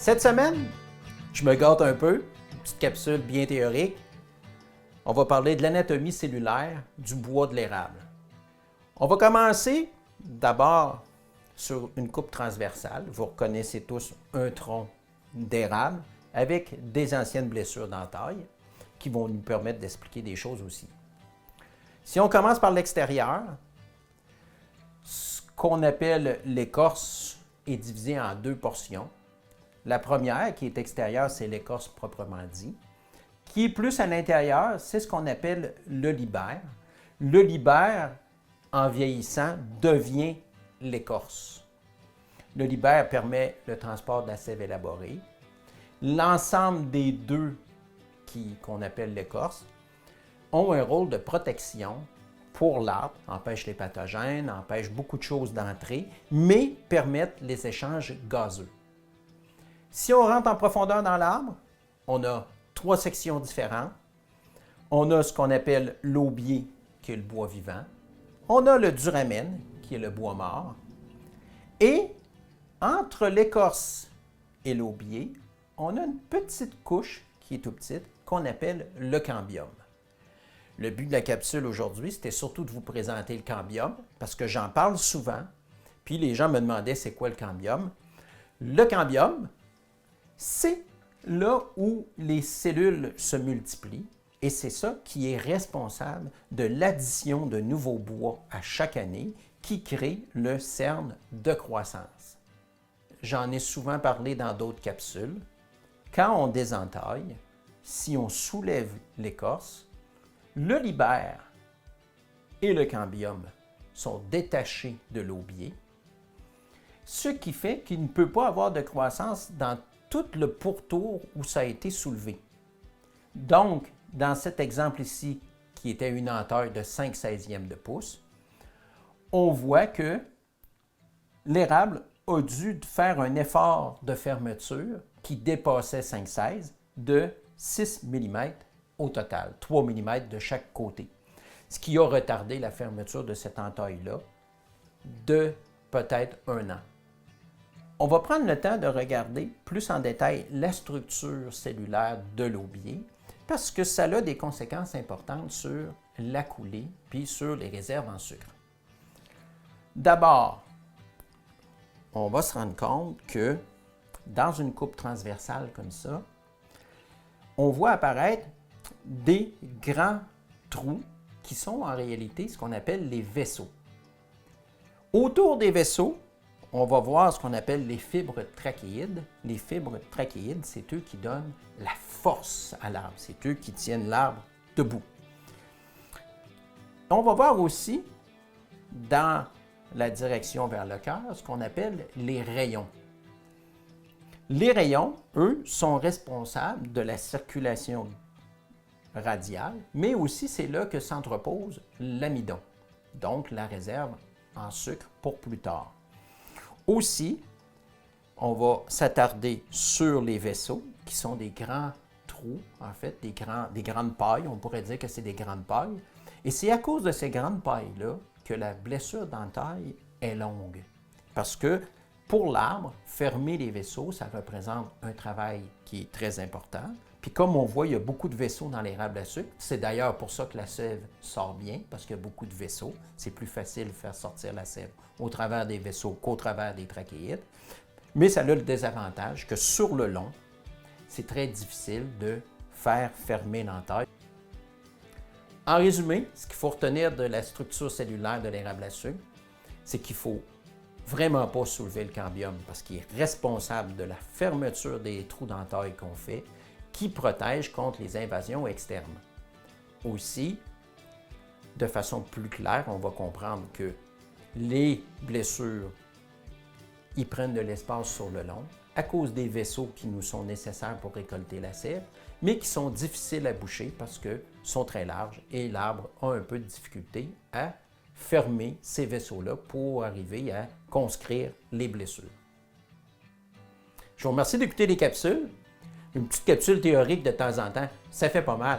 Cette semaine, je me gâte un peu, une petite capsule bien théorique. On va parler de l'anatomie cellulaire du bois de l'érable. On va commencer d'abord sur une coupe transversale. Vous reconnaissez tous un tronc d'érable avec des anciennes blessures d'entaille qui vont nous permettre d'expliquer des choses aussi. Si on commence par l'extérieur, ce qu'on appelle l'écorce est divisé en deux portions. La première, qui est extérieure, c'est l'écorce proprement dit. Qui est plus à l'intérieur, c'est ce qu'on appelle le libère. Le libère, en vieillissant, devient l'écorce. Le libère permet le transport de la sève élaborée. L'ensemble des deux, qu'on appelle l'écorce, ont un rôle de protection pour l'arbre, empêchent les pathogènes, empêchent beaucoup de choses d'entrer, mais permettent les échanges gazeux. Si on rentre en profondeur dans l'arbre, on a trois sections différentes. On a ce qu'on appelle l'aubier, qui est le bois vivant. On a le duramen, qui est le bois mort. Et entre l'écorce et l'aubier, on a une petite couche, qui est tout petite, qu'on appelle le cambium. Le but de la capsule aujourd'hui, c'était surtout de vous présenter le cambium, parce que j'en parle souvent, puis les gens me demandaient c'est quoi le cambium. Le cambium, c'est là où les cellules se multiplient et c'est ça qui est responsable de l'addition de nouveaux bois à chaque année qui crée le cerne de croissance. J'en ai souvent parlé dans d'autres capsules. Quand on désentaille, si on soulève l'écorce, le libère et le cambium sont détachés de l'aubier, ce qui fait qu'il ne peut pas avoir de croissance dans tout le pourtour où ça a été soulevé. Donc, dans cet exemple ici, qui était une entaille de 5/16e de pouce, on voit que l'érable a dû faire un effort de fermeture qui dépassait 5/16 de 6 mm au total, 3 mm de chaque côté, ce qui a retardé la fermeture de cette entaille-là de peut-être 1 an. On va prendre le temps de regarder plus en détail la structure cellulaire de l'aubier parce que ça a des conséquences importantes sur la coulée puis sur les réserves en sucre. D'abord, on va se rendre compte que dans une coupe transversale comme ça, on voit apparaître des grands trous qui sont en réalité ce qu'on appelle les vaisseaux. Autour des vaisseaux, on va voir ce qu'on appelle les fibres trachéides. Les fibres trachéides, c'est eux qui donnent la force à l'arbre. C'est eux qui tiennent l'arbre debout. On va voir aussi, dans la direction vers le cœur, ce qu'on appelle les rayons. Les rayons, eux, sont responsables de la circulation radiale, mais aussi c'est là que s'entrepose l'amidon, donc la réserve en sucre pour plus tard. Aussi, on va s'attarder sur les vaisseaux, qui sont des grands trous, en fait, des grandes pailles. On pourrait dire que c'est des grandes pailles. Et c'est à cause de ces grandes pailles-là que la blessure d'entaille est longue. Parce que pour l'arbre, fermer les vaisseaux, ça représente un travail qui est très important. Puis comme on voit, il y a beaucoup de vaisseaux dans l'érable à sucre. C'est d'ailleurs pour ça que la sève sort bien, parce qu'il y a beaucoup de vaisseaux. C'est plus facile de faire sortir la sève au travers des vaisseaux qu'au travers des trachéides. Mais ça a le désavantage que sur le long, c'est très difficile de faire fermer l'entaille. En résumé, ce qu'il faut retenir de la structure cellulaire de l'érable à sucre, c'est qu'il ne faut vraiment pas soulever le cambium parce qu'il est responsable de la fermeture des trous d'entaille qu'on fait, qui protège contre les invasions externes. Aussi, de façon plus claire, on va comprendre que les blessures, ils prennent de l'espace sur le long à cause des vaisseaux qui nous sont nécessaires pour récolter la sève, mais qui sont difficiles à boucher parce qu'ils sont très larges et l'arbre a un peu de difficulté à fermer ces vaisseaux-là pour arriver à conscrire les blessures. Je vous remercie d'écouter les capsules. Une petite capsule théorique de temps en temps, ça fait pas mal.